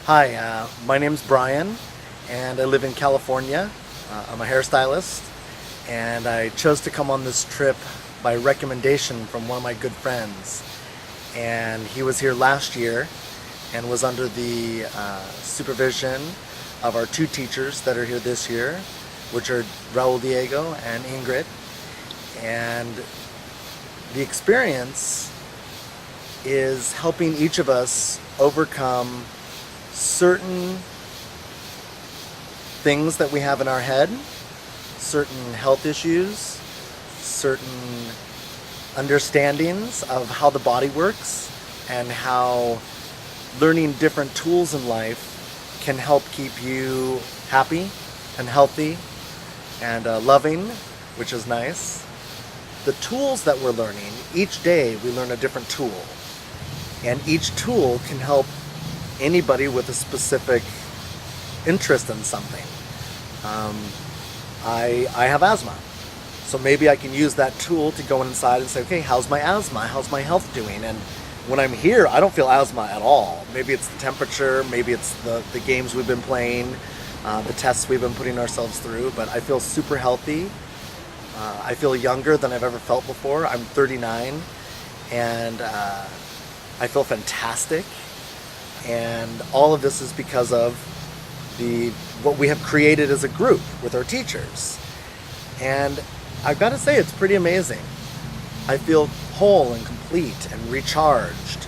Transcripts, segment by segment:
Hi, my name's Bryan, and I live in California. I'm a hairstylist, and I chose to come on this trip by recommendation from one of my good friends. And he was here last year and was under the supervision of our two teachers that are here this year, which are Raul Diego and Ingrid. And the experience is helping each of us overcome certain things that we have in our head, certain health issues, certain understandings of how the body works, and how learning different tools in life can help keep you happy and healthy and loving, which is nice. The tools that we're learning, each day we learn a different tool, and each tool can help anybody with a specific interest in something. I have asthma, so maybe I can use that tool to go inside and say, okay, how's my asthma? How's my health doing? And when I'm here, I don't feel asthma at all. Maybe it's the temperature, maybe it's the games we've been playing, the tests we've been putting ourselves through, but I feel super healthy. I feel younger than I've ever felt before. I'm 39, and I feel fantastic. And all of this is because of what we have created as a group with our teachers. And I've got to say, it's pretty amazing. I feel whole and complete and recharged,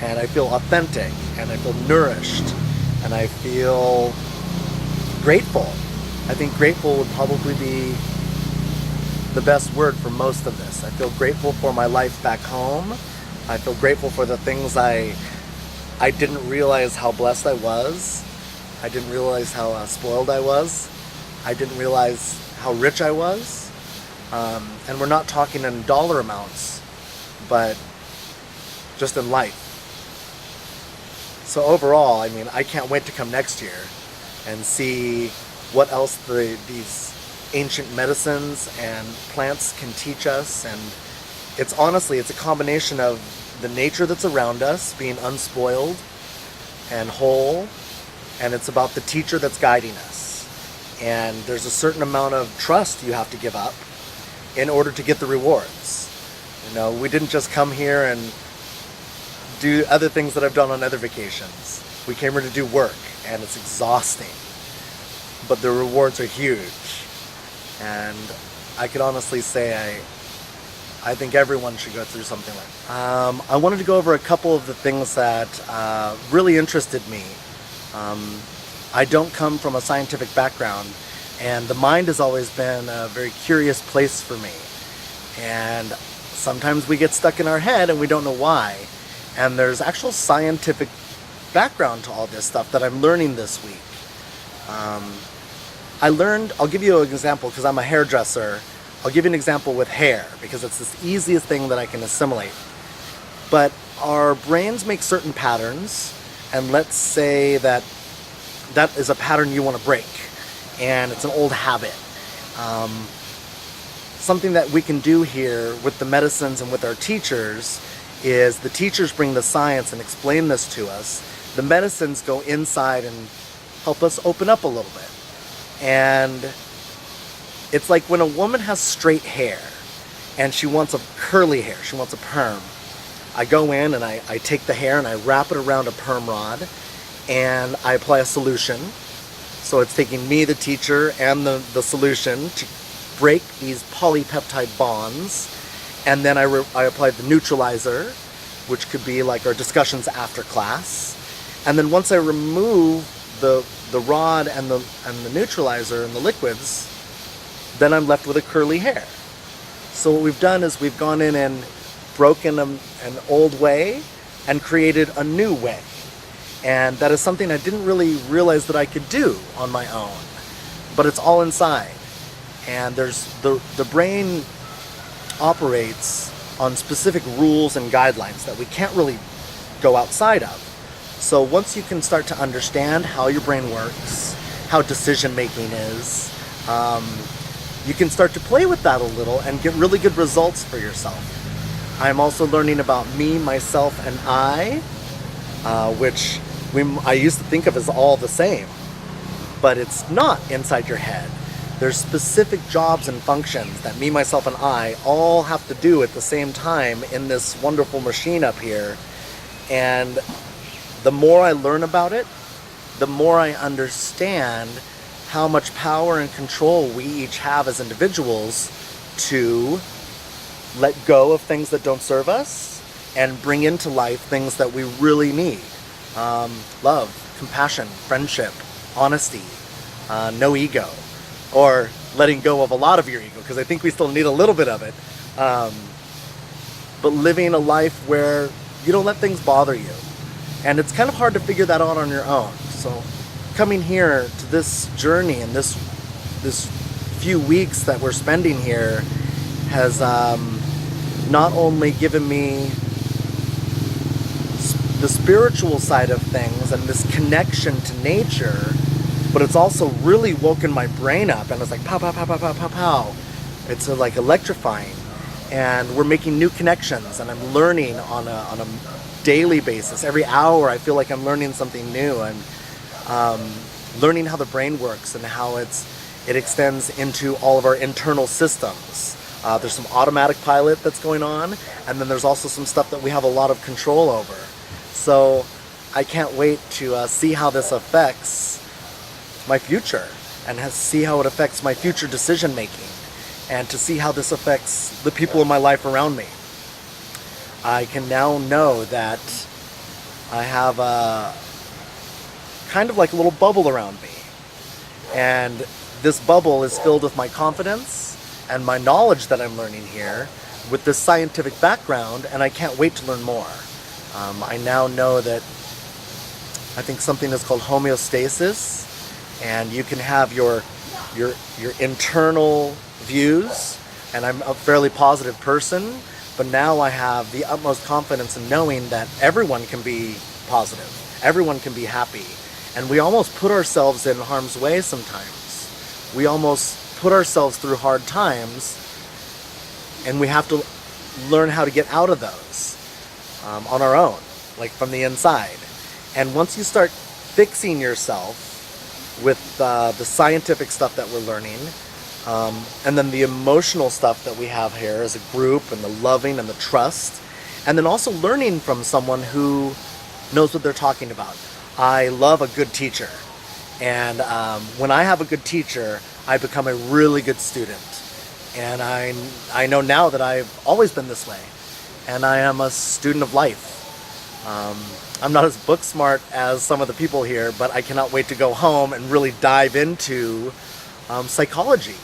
and I feel authentic, and I feel nourished, and I feel grateful. I think grateful would probably be the best word for most of this. I feel grateful for my life back home. I feel grateful for the things I didn't realize how blessed I was. I didn't realize how spoiled I was. I didn't realize how rich I was. And we're not talking in dollar amounts, but just in life. So overall, I mean, I can't wait to come next year and see what else these ancient medicines and plants can teach us. And it's a combination of the nature that's around us being unspoiled and whole, and it's about the teacher that's guiding us. And there's a certain amount of trust you have to give up in order to get the rewards. You know, we didn't just come here and do other things that I've done on other vacations. We came here to do work, and it's exhausting, but the rewards are huge. And I could honestly say I think everyone should go through something like that. I wanted to go over a couple of the things that really interested me. I don't come from a scientific background, and the mind has always been a very curious place for me. And sometimes we get stuck in our head and we don't know why. And there's actual scientific background to all this stuff that I'm learning this week. I'll give you an example because I'm a hairdresser. I'll give you an example with hair because it's the easiest thing that I can assimilate. But our brains make certain patterns, and let's say that is a pattern you want to break, and it's an old habit. Something that we can do here with the medicines and with our teachers is the teachers bring the science and explain this to us. The medicines go inside and help us open up a little bit. And it's like when a woman has straight hair and she wants a curly hair, she wants a perm. I go in and I take the hair and I wrap it around a perm rod and I apply a solution. So it's taking me, the teacher, and the solution to break these polypeptide bonds. And then I apply the neutralizer, which could be like our discussions after class. And then once I remove the rod and the neutralizer and the liquids, then I'm left with a curly hair. So what we've done is we've gone in and broken an old way and created a new way. And that is something I didn't really realize that I could do on my own. But it's all inside. And there's the brain operates on specific rules and guidelines that we can't really go outside of. So once you can start to understand how your brain works, how decision making is, you can start to play with that a little and get really good results for yourself. I'm also learning about me, myself, and I, which I used to think of as all the same, but it's not inside your head. There's specific jobs and functions that me, myself, and I all have to do at the same time in this wonderful machine up here. And the more I learn about it, the more I understand how much power and control we each have as individuals to let go of things that don't serve us and bring into life things that we really need. Love, compassion, friendship, honesty, no ego, or letting go of a lot of your ego, because I think we still need a little bit of it. But living a life where you don't let things bother you. And it's kind of hard to figure that out on your own. So coming here to this journey and this few weeks that we're spending here has not only given me the spiritual side of things and this connection to nature, but it's also really woken my brain up, and it's like pow, pow, pow, pow, pow, pow, pow. It's like electrifying, and we're making new connections, and I'm learning on a daily basis. Every hour I feel like I'm learning something new, and learning how the brain works and how it extends into all of our internal systems. There's some automatic pilot that's going on, and then there's also some stuff that we have a lot of control over. So I can't wait to see how this affects my future, and see how it affects my future decision making, and to see how this affects the people in my life around me. I can now know that I have a kind of like a little bubble around me, and this bubble is filled with my confidence and my knowledge that I'm learning here with this scientific background, and I can't wait to learn more. I now know that I think something is called homeostasis, and you can have your internal views, and I'm a fairly positive person, but now I have the utmost confidence in knowing that everyone can be positive, everyone can be happy, and we almost put ourselves in harm's way sometimes. We almost put ourselves through hard times, and we have to learn how to get out of those on our own, like from the inside. And once you start fixing yourself with the scientific stuff that we're learning, and then the emotional stuff that we have here as a group, and the loving and the trust, and then also learning from someone who knows what they're talking about. I love a good teacher, and when I have a good teacher, I become a really good student. And I know now that I've always been this way, and I am a student of life. I'm not as book smart as some of the people here, but I cannot wait to go home and really dive into psychology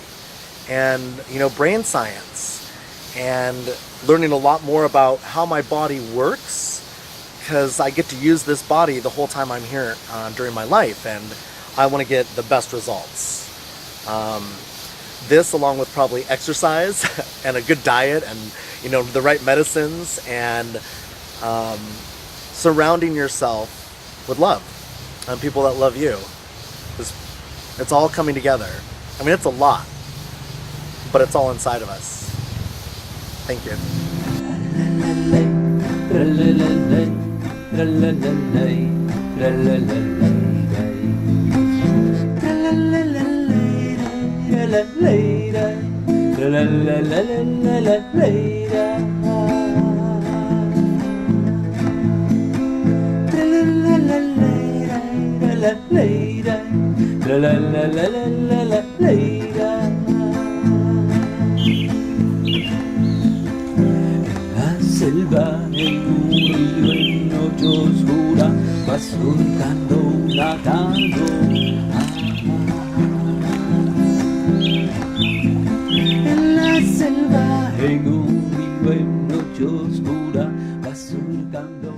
and brain science, and learning a lot more about how my body works, because I get to use this body the whole time I'm here during my life, and I want to get the best results. This, along with probably exercise and a good diet, and the right medicines, and surrounding yourself with love and people that love you. It's all coming together. I mean, it's a lot, but it's all inside of us. Thank you. La selva en un río en noche oscura va surcando un atado. En la selva en un río en noche oscura va surcando